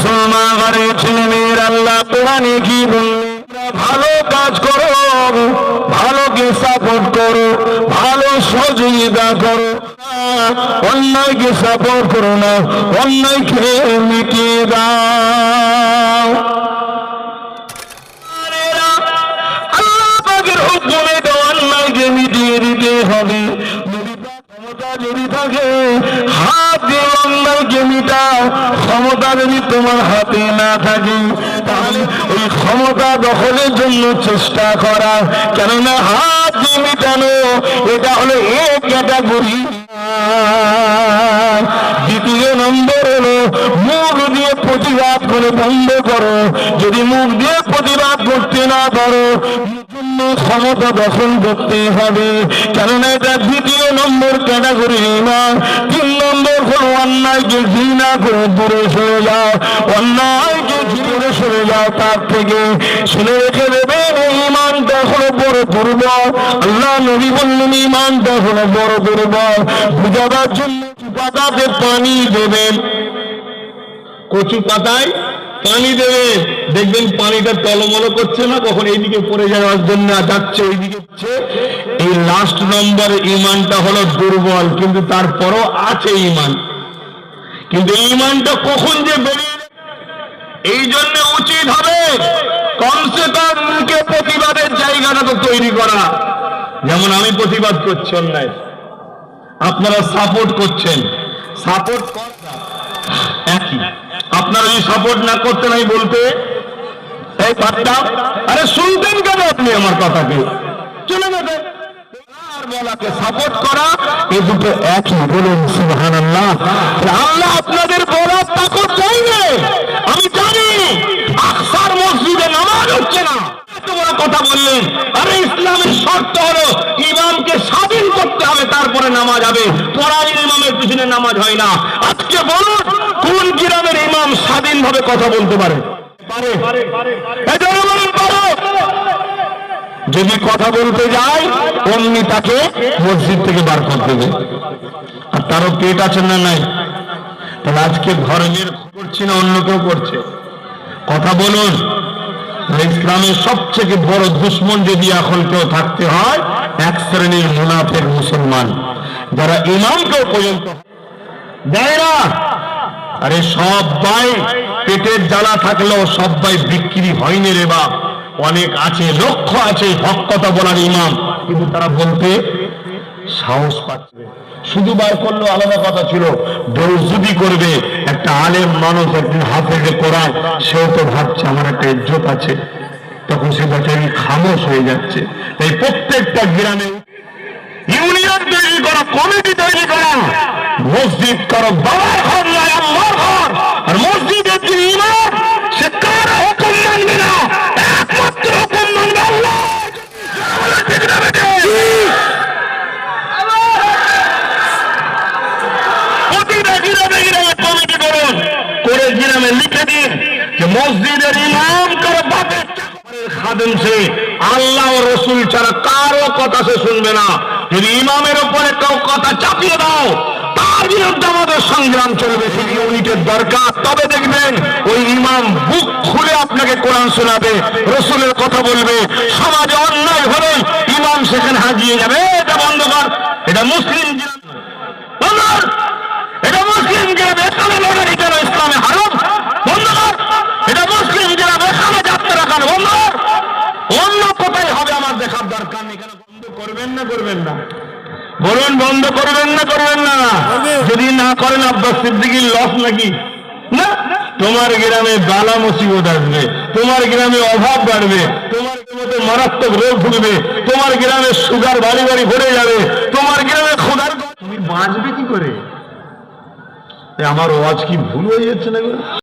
মুসলমান ঘরের ছেলে মেয়ের আল্লাহ কোরআনে কি বললেন? ভালো কাজ করো, ভালোকে সাপোর্ট করো, ভালো সহযোগিতা করো, অন্যায়কে সাপোর্ট করো না, অন্যায়কে মিটিয়ে দাও। আল্লাহ পাকের হুকুমে তো অন্যায়কে মিটিয়ে দিতে হবে। ক্ষমতা যদি থাকে হাত দিয়ে অন্যায়কে মিটাও, ক্ষমতা যদি তোমার হাতে না থাকে তাহলে ওই ক্ষমতা দখলের জন্য চেষ্টা করা, কেননা হাত দিয়ে মিটানো এটা হলো এক ক্যাটাগরি। দ্বিতীয় নম্বর হলো মুখ দিয়ে প্রতিবাদ করে বন্ধ করো। যদি মুখ দিয়ে প্রতিবাদ করতে না পারো ক্ষমতা দখল করতে হবে, কেননা এটা দ্বিতীয় নম্বর ক্যাটাগরি ইমান। 3 নম্বর হলো অন্যায়কে ঘৃণা করে দূরে সরে যাও, অন্যায়কে দূরে সরে যাও, তার থেকে শুনে রেখে দেবে ইমানটা হলো বড় দুর্বল। আল্লাহ নবী বললেন ইমানটা হলো বড় দুর্বল। বুঝাবার জন্য পাতাতে পানি দেবেন, কচু পাতায় পানি দেবে, দেখবেন পানিটা টলমল করছে না, কখন এইদিকে পড়ে যাওয়ার জন্য যাচ্ছে ওইদিকে। এই লাস্ট নম্বর ইমানটা হলো দুর্বল, কিন্তু তারপরও আছে ইমান। কিন্তু ইমানটা কখন যে বেরিয়ে, এই জন্য উচিত হবে কমসে কম মুখে প্রতিবাদের জায়গাটা তো তৈরি করা। যেমন আমি প্রতিবাদ করছি অন্যায়, আপনারা সাপোর্ট করছেন, সাপোর্ট একই। আপনারা যদি সাপোর্ট না করতেন আমি বলতে এই পারতাম, আরে শুনতেন কেন আপনি আমার কথাকে? চলে যেতেন। আর বলাকে সাপোর্ট করা এই দুটো একই। বলুন সুবহানাল্লাহ। আল্লাহ আপনাদের বলার তাকত চাইবে। আমি জানি আকসার মসজিদে নামাজ হচ্ছে না, তোমরা কথা বললেন। আরে ইসলামের শর্ত হলো ইমামকে স্বাধীন করতে হবে, তারপরে নামাজ হবে। পরাধীন ইমামের পিছনে নামাজ হয় না। আজকে বলুন কোন গ্রামের ইমাম স্বাধীনভাবে কথা বলতে পারে? যদি কথা বলতে যায় অমনি তাকে মসজিদ থেকে বার করে দেবে। আর তারও পেট আছে না নাই? তাহলে আজকে ধর্মের করছি না অন্য কেউ করছে? কথা বলুন। ইসলামের সবচেয়ে বড় দুশ্মন যদি এখন কেউ থাকতে হয়, এক শ্রেণীর মুনাফিক মুসলমান, যারা ইমামকেও পর্যন্ত দেয় না। আরে সবাই পেটের জ্বালা থাকলেও সবাই বিক্রি হয়নি রে বাপ। অনেক আছে, লক্ষ্য আছে হক কথা বলার ইমাম, কিন্তু তারা বলতে সাহস পাচ্ছে। শুধু বার করলো আলাদা কথা ছিল, বেউজুদি করবে একটা আলেম মানুষ, একদিন হাফেজে কোরআন, সেও তো ভাবছে আমার একটা ইজ্জত আছে, তখন সে বেচারি খামোশ হয়ে যাচ্ছে। তাই প্রত্যেকটা গ্রামে ইউনিয়ন তৈরি করা, কমিটি তৈরি করা, মসজিদ করো বাবার ঘর নয় আল্লাহর ঘর। আর মসজিদের যে ইমাম সে কার হুকুম মানবে না, একমাত্র হুকুম মানবে আল্লাহ। প্রতিটা গ্রামে গ্রামে কমিটি করুন, করে গ্রামে লিখে দিন যে মসজিদের ইমাম কারো বাপের খাদেম, সে আল্লাহ ও রসুল ছাড়া কারো কথা সে শুনবে না। যদি ইমামের উপরে কেউ কথা চাপিয়ে দাও, তার বিরুদ্ধে আমাদের সংগ্রাম চলবে। সেই ইউনিটের দরকার। তবে দেখবেন ওই ইমাম বুক খুলে আপনাকে কোরআন শোনাবে, রসুলের কথা বলবে। সমাজে অন্যায় হলে ইমাম সেখানে হাজিয়ে যাবে, এটা বন্ধ কর, এটা মুসলিম গ্রাম, এটা মুসলিম গ্রাম, এখানে লড়াই কেন ইসলামে হারাম, বন্ধ কর। এটা মুসলিম গ্রাম, এখানে যাত্রা কেন, বন্ধ কর। অন্য কোথায় হবে আমার দেখার দরকার নেই। কেন বন্ধ করবেন না? করবেন না? বলুন বন্ধ করবেন না? করবেন না? যদি না করেন আব্বাস সিদ্দিকীর লস নাকি? না। তোমার গ্রামে বালা মুসিবত আসবে, তোমার গ্রামে অভাব বাড়বে, তোমার গ্রামে মারাত্মক রোগ ঢুকবে, তোমার গ্রামে সুগার বাড়ি বাড়ি ভরে যাবে, তোমার গ্রামে খোদার, তুমি বাঁচবে কি করে? আমার ওয়াজ কি ভুল হয়ে যাচ্ছে না?